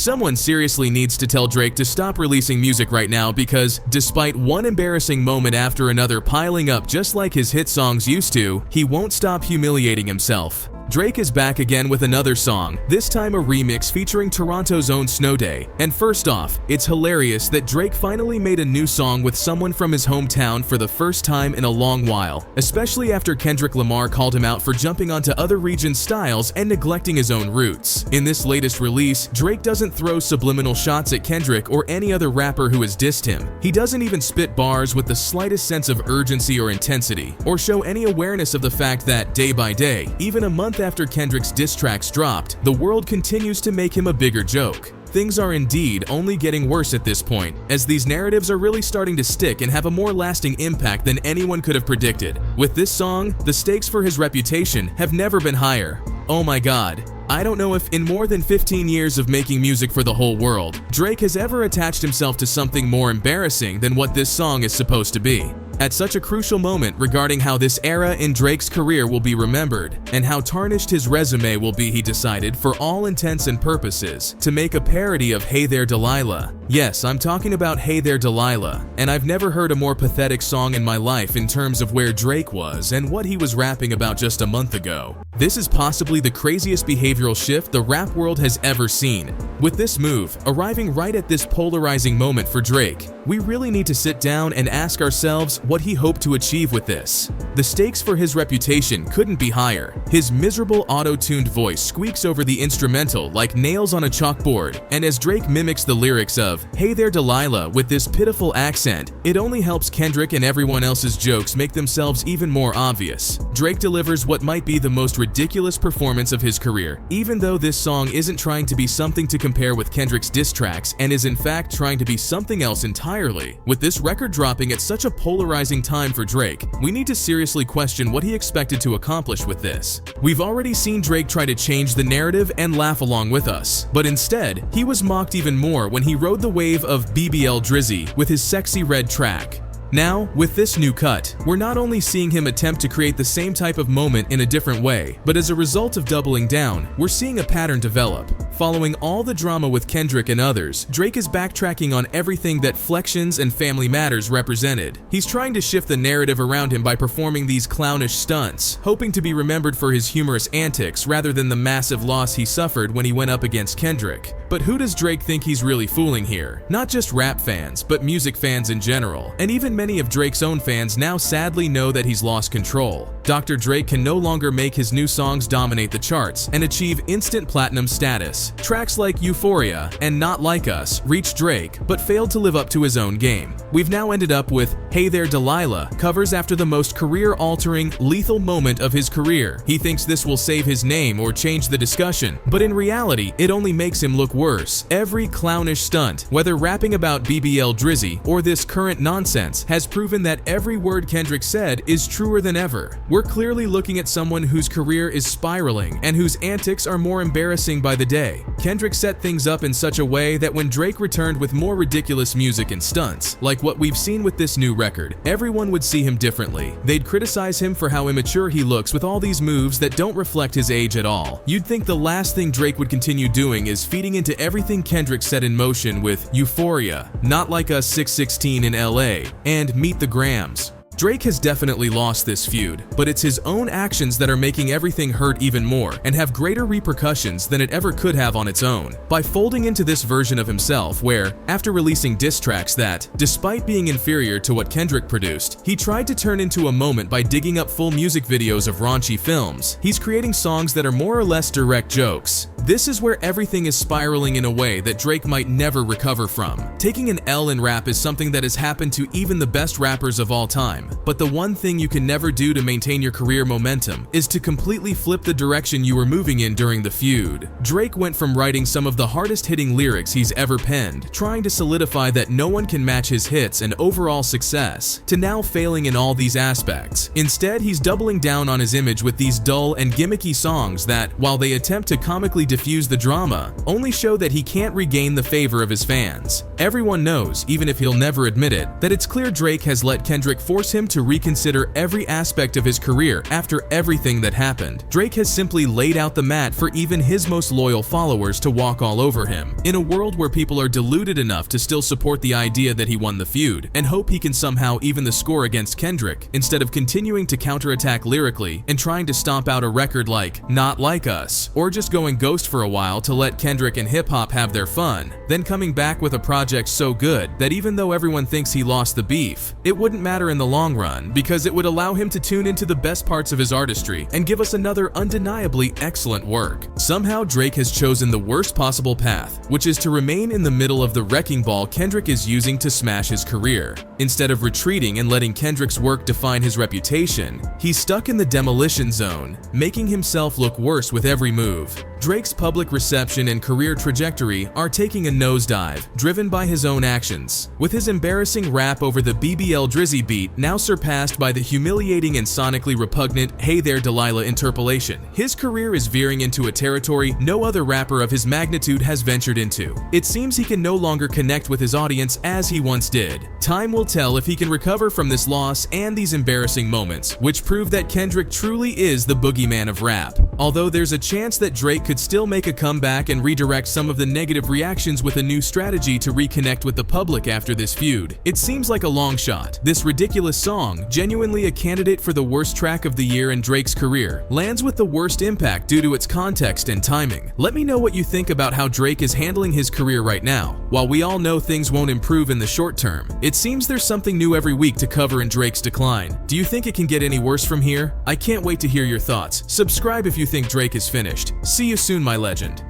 Someone seriously needs to tell Drake to stop releasing music right now because, despite one embarrassing moment after another piling up just like his hit songs used to, he won't stop humiliating himself. Drake is back again with another song, this time a remix featuring Toronto's own Snow Day. And first off, it's hilarious that Drake finally made a new song with someone from his hometown for the first time in a long while, especially after Kendrick Lamar called him out for jumping onto other regions' styles and neglecting his own roots. In this latest release, Drake doesn't throw subliminal shots at Kendrick or any other rapper who has dissed him. He doesn't even spit bars with the slightest sense of urgency or intensity, or show any awareness of the fact that, day by day, even a month after Kendrick's diss tracks dropped, the world continues to make him a bigger joke. Things are indeed only getting worse at this point, as these narratives are really starting to stick and have a more lasting impact than anyone could have predicted. With this song, the stakes for his reputation have never been higher. Oh my god. I don't know if in more than 15 years of making music for the whole world, Drake has ever attached himself to something more embarrassing than what this song is supposed to be. At such a crucial moment regarding how this era in Drake's career will be remembered and how tarnished his resume will be, he decided, for all intents and purposes, to make a parody of Hey There Delilah. Yes, I'm talking about Hey There Delilah, and I've never heard a more pathetic song in my life in terms of where Drake was and what he was rapping about just a month ago. This is possibly the craziest behavioral shift the rap world has ever seen. With this move, arriving right at this polarizing moment for Drake, we really need to sit down and ask ourselves what he hoped to achieve with this. The stakes for his reputation couldn't be higher. His miserable auto-tuned voice squeaks over the instrumental like nails on a chalkboard, and as Drake mimics the lyrics of Hey There Delilah with this pitiful accent, it only helps Kendrick and everyone else's jokes make themselves even more obvious. Drake delivers what might be the most ridiculous performance of his career, even though this song isn't trying to be something to compare with Kendrick's diss tracks and is in fact trying to be something else entirely. With this record dropping at such a polarizing time for Drake, we need to seriously question what he expected to accomplish with this. We've already seen Drake try to change the narrative and laugh along with us, but instead, he was mocked even more when he rode the wave of BBL Drizzy with his Sexy Red track. Now, with this new cut, we're not only seeing him attempt to create the same type of moment in a different way, but as a result of doubling down, we're seeing a pattern develop. Following all the drama with Kendrick and others, Drake is backtracking on everything that Flexions and Family Matters represented. He's trying to shift the narrative around him by performing these clownish stunts, hoping to be remembered for his humorous antics rather than the massive loss he suffered when he went up against Kendrick. But who does Drake think he's really fooling here? Not just rap fans, but music fans in general, and even many of Drake's own fans now sadly know that he's lost control. Dr. Drake can no longer make his new songs dominate the charts and achieve instant platinum status. Tracks like Euphoria and Not Like Us reached Drake but failed to live up to his own game. We've now ended up with Hey There Delilah covers after the most career-altering, lethal moment of his career. He thinks this will save his name or change the discussion, but in reality, it only makes him look worse. Every clownish stunt, whether rapping about BBL Drizzy or this current nonsense, has proven that every word Kendrick said is truer than ever. We're clearly looking at someone whose career is spiraling and whose antics are more embarrassing by the day. Kendrick set things up in such a way that when Drake returned with more ridiculous music and stunts, like what we've seen with this new record, everyone would see him differently. They'd criticize him for how immature he looks with all these moves that don't reflect his age at all. You'd think the last thing Drake would continue doing is feeding into everything Kendrick set in motion with Euphoria, Not Like Us 616 in LA, and Meet the Grams. Drake has definitely lost this feud, but it's his own actions that are making everything hurt even more and have greater repercussions than it ever could have on its own. By folding into this version of himself where, after releasing diss tracks that, despite being inferior to what Kendrick produced, he tried to turn into a moment by digging up full music videos of raunchy films, he's creating songs that are more or less direct jokes. This is where everything is spiraling in a way that Drake might never recover from. Taking an L in rap is something that has happened to even the best rappers of all time, but the one thing you can never do to maintain your career momentum is to completely flip the direction you were moving in during the feud. Drake went from writing some of the hardest-hitting lyrics he's ever penned, trying to solidify that no one can match his hits and overall success, to now failing in all these aspects. Instead, he's doubling down on his image with these dull and gimmicky songs that, while they attempt to comically diffuse the drama, only show that he can't regain the favor of his fans. Everyone knows, even if he'll never admit it, that it's clear Drake has let Kendrick force force him to reconsider every aspect of his career after everything that happened. Drake has simply laid out the mat for even his most loyal followers to walk all over him. In a world where people are deluded enough to still support the idea that he won the feud and hope he can somehow even the score against Kendrick, instead of continuing to counterattack lyrically and trying to stomp out a record like Not Like Us, or just going ghost for a while to let Kendrick and hip-hop have their fun, then coming back with a project so good that even though everyone thinks he lost the beef, it wouldn't matter in the long run because it would allow him to tune into the best parts of his artistry and give us another undeniably excellent work. Somehow Drake has chosen the worst possible path, which is to remain in the middle of the wrecking ball Kendrick is using to smash his career. Instead of retreating and letting Kendrick's work define his reputation, he's stuck in the demolition zone, making himself look worse with every move. Drake's public reception and career trajectory are taking a nosedive, driven by his own actions, with his embarrassing rap over the BBL Drizzy beat now surpassed by the humiliating and sonically repugnant Hey There Delilah interpolation. His career is veering into a territory no other rapper of his magnitude has ventured into. It seems he can no longer connect with his audience as he once did. Time will tell if he can recover from this loss and these embarrassing moments, which prove that Kendrick truly is the boogeyman of rap. Although there's a chance that Drake could still make a comeback and redirect some of the negative reactions with a new strategy to reconnect with the public after this feud, it seems like a long shot. This ridiculous song, genuinely a candidate for the worst track of the year in Drake's career, lands with the worst impact due to its context and timing. Let me know what you think about how Drake is handling his career right now. While we all know things won't improve in the short term, it seems there's something new every week to cover in Drake's decline. Do you think it can get any worse from here? I can't wait to hear your thoughts. Subscribe if you think Drake is finished. See you soon, my legend.